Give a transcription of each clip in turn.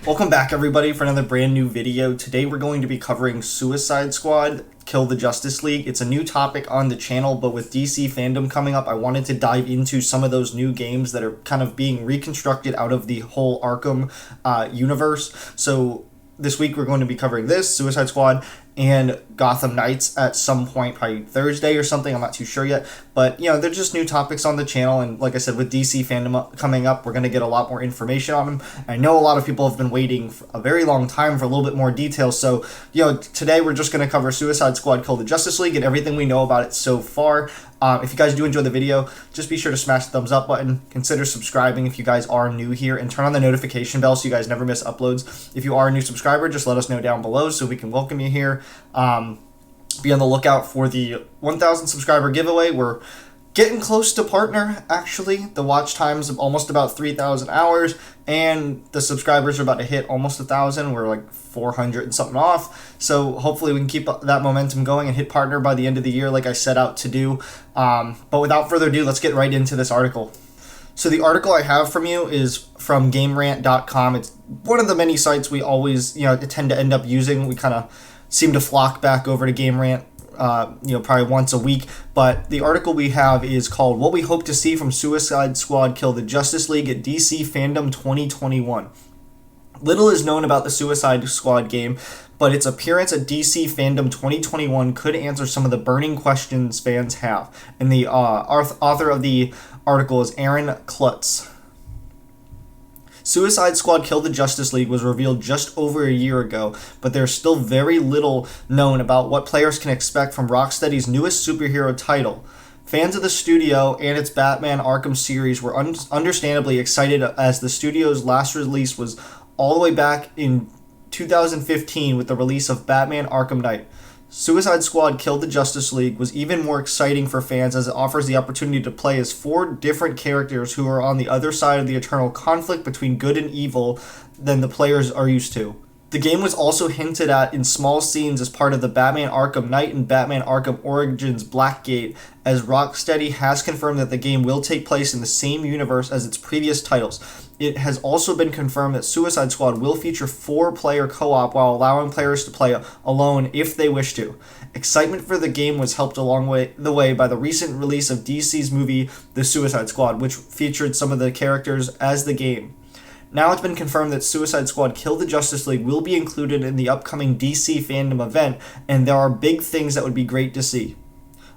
Welcome back everybody for another brand new video. Today we're going to be covering Suicide Squad Kill the Justice League. It's a new topic on the channel, but with DC FanDome coming up, I wanted to dive into some of those new games that are kind of being reconstructed out of the whole Arkham universe. So this week we're going to be covering this, Suicide Squad, and Gotham Knights at some point, probably Thursday or something, I'm not too sure yet. But, you know, they're just new topics on the channel, and like I said, with DC FanDome coming up, we're going to get a lot more information on them. I know a lot of people have been waiting for a very long time for a little bit more details, so, you know, today we're just going to cover Suicide Squad Kill the Justice League and everything we know about it so far. If you guys do enjoy the video, just be sure to smash the thumbs up button, consider subscribing if you guys are new here, and turn on the notification bell so you guys never miss uploads. If you are a new subscriber, just let us know down below so we can welcome you here. Be on the lookout for the 1,000 subscriber giveaway. We're getting close to partner, actually. The watch time's almost about 3,000 hours, and the subscribers are about to hit almost 1,000. We're like 400 and something off, so hopefully we can keep that momentum going and hit partner by the end of the year like I set out to do. But without further ado, let's get right into this article. So the article I have from you is from GameRant.com. It's one of the many sites we always, tend to end up using. We kind of seem to flock back over to GameRant, probably once a week. But the article we have is called "What We Hope to See from Suicide Squad Kill the Justice League at DC FanDome 2021." Little is known about the Suicide Squad game, but its appearance at DC FanDome 2021 could answer some of the burning questions fans have. And the author of the article is Aaron Klutz. Suicide Squad Kill the Justice League was revealed just over a year ago, but there's still very little known about what players can expect from Rocksteady's newest superhero title. Fans of the studio and its Batman Arkham series were understandably excited as the studio's last release was all the way back in 2015 with the release of Batman Arkham Knight. Suicide Squad Kill the Justice League was even more exciting for fans as it offers the opportunity to play as 4 different characters who are on the other side of the eternal conflict between good and evil than the players are used to. The game was also hinted at in small scenes as part of the Batman Arkham Knight and Batman Arkham Origins Blackgate, as Rocksteady has confirmed that the game will take place in the same universe as its previous titles. It has also been confirmed that Suicide Squad will feature 4-player co-op while allowing players to play alone if they wish to. Excitement for the game was helped along the way by the recent release of DC's movie The Suicide Squad, which featured some of the characters as the game. Now it's been confirmed that Suicide Squad Kill the Justice League will be included in the upcoming DC FanDome event, and there are big things that would be great to see.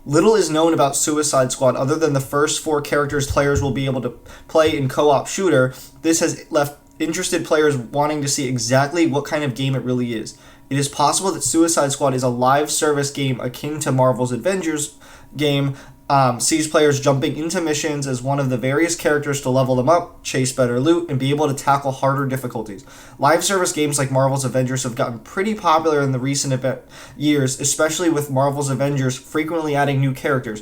Little is known about Suicide Squad other than the first 4 characters players will be able to play in co-op shooter. This has left interested players wanting to see exactly what kind of game it really is. It is possible that Suicide Squad is a live service game akin to Marvel's Avengers game, sees players jumping into missions as one of the various characters to level them up, chase better loot, and be able to tackle harder difficulties. Live service games like Marvel's Avengers have gotten pretty popular in the recent years, especially with Marvel's Avengers frequently adding new characters,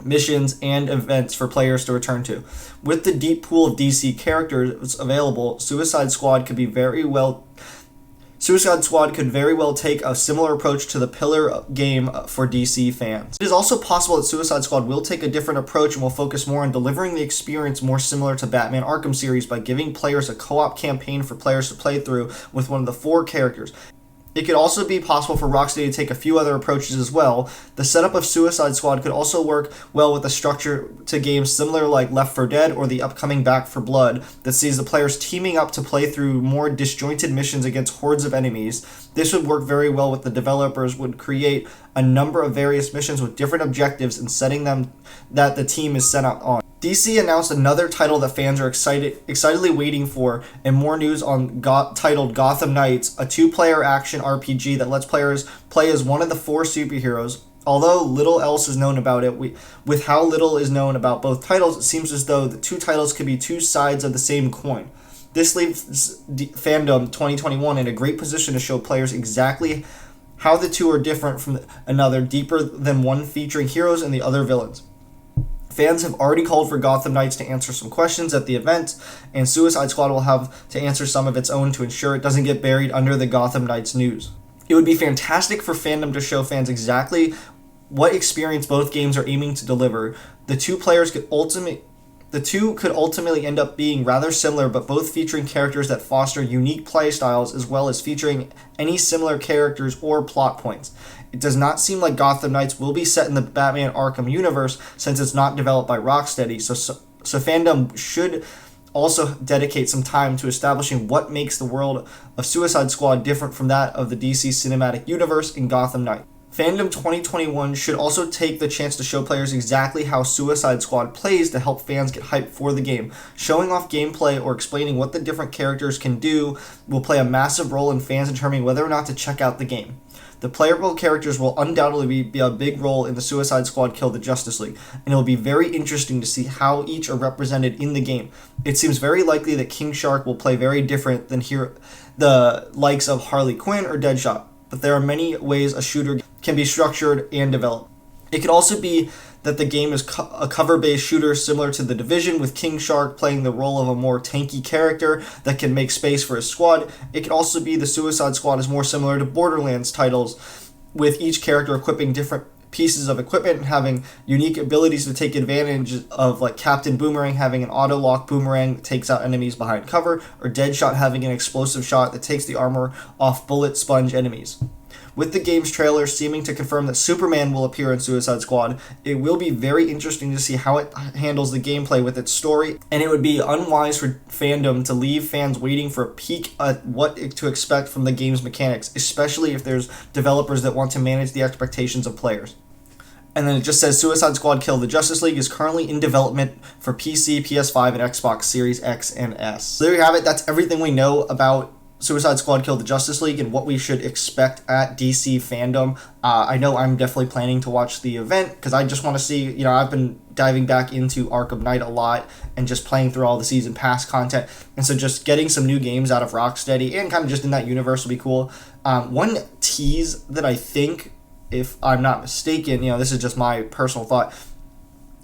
missions, and events for players to return to. With the deep pool of DC characters available, Suicide Squad could very well take a similar approach to the pillar game for DC fans. It is also possible that Suicide Squad will take a different approach and will focus more on delivering the experience more similar to Batman Arkham series by giving players a co-op campaign for players to play through with one of the 4 characters. It could also be possible for Rocksteady to take a few other approaches as well. The setup of Suicide Squad could also work well with a structure to games similar like Left 4 Dead or the upcoming Back 4 Blood that sees the players teaming up to play through more disjointed missions against hordes of enemies. This would work very well with the developers would create a number of various missions with different objectives and setting them that the team is set out on. DC announced another title that fans are excitedly waiting for, and more news on titled Gotham Knights, a 2-player action RPG that lets players play as one of the 4 superheroes. Although little else is known about it, with how little is known about both titles, it seems as though the 2 titles could be 2 sides of the same coin. This leaves FanDome 2021 in a great position to show players exactly how the 2 are different from another, deeper than one featuring heroes and the other villains. Fans have already called for Gotham Knights to answer some questions at the event, and Suicide Squad will have to answer some of its own to ensure it doesn't get buried under the Gotham Knights news. It would be fantastic for FanDome to show fans exactly what experience both games are aiming to deliver. The The two could ultimately end up being rather similar, but both featuring characters that foster unique playstyles as well as featuring any similar characters or plot points. It does not seem like Gotham Knights will be set in the Batman Arkham universe since it's not developed by Rocksteady, so FanDome should also dedicate some time to establishing what makes the world of Suicide Squad different from that of the DC Cinematic Universe in Gotham Knights. FanDome 2021 should also take the chance to show players exactly how Suicide Squad plays to help fans get hyped for the game. Showing off gameplay or explaining what the different characters can do will play a massive role in fans determining whether or not to check out the game. The playable characters will undoubtedly be a big role in the Suicide Squad Kill the Justice League, and it will be very interesting to see how each are represented in the game. It seems very likely that King Shark will play very different than the likes of Harley Quinn or Deadshot, but there are many ways a shooter can be structured and developed. It could also be that the game is a cover-based shooter similar to The Division, with King Shark playing the role of a more tanky character that can make space for his squad. It could also be the Suicide Squad is more similar to Borderlands titles, with each character equipping different pieces of equipment and having unique abilities to take advantage of, like Captain Boomerang having an auto-lock boomerang that takes out enemies behind cover, or Deadshot having an explosive shot that takes the armor off bullet sponge enemies. With the game's trailer seeming to confirm that Superman will appear in Suicide Squad, it will be very interesting to see how it handles the gameplay with its story, and it would be unwise for FanDome to leave fans waiting for a peek at what to expect from the game's mechanics, especially if there's developers that want to manage the expectations of players. And then it just says Suicide Squad Kill the Justice League is currently in development for PC, PS5, and Xbox Series X and S. So there you have it. That's everything we know about Suicide Squad Kill the Justice League and what we should expect at DC FanDome. I know I'm definitely planning to watch the event because I just want to see, I've been diving back into Arkham Knight a lot and just playing through all the season pass content. And so just getting some new games out of Rocksteady and kind of just in that universe will be cool. One tease that I think, if I'm not mistaken, this is just my personal thought,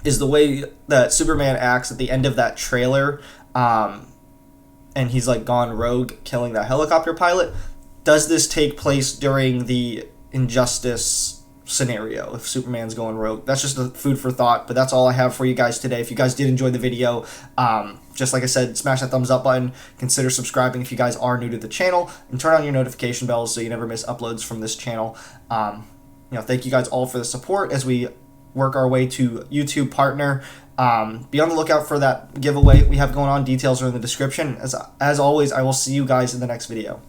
is the way that Superman acts at the end of that trailer. And he's like gone rogue, killing that helicopter pilot. Does this take place during the Injustice scenario if Superman's going rogue? That's just a food for thought, but that's all I have for you guys today. If you guys did enjoy the video, just like I said, smash that thumbs up button. Consider subscribing if you guys are new to the channel, and turn on your notification bells so you never miss uploads from this channel. Thank you guys all for the support as we work our way to YouTube partner. Be on the lookout for that giveaway we have going on. Details are in the description. As always, I will see you guys in the next video.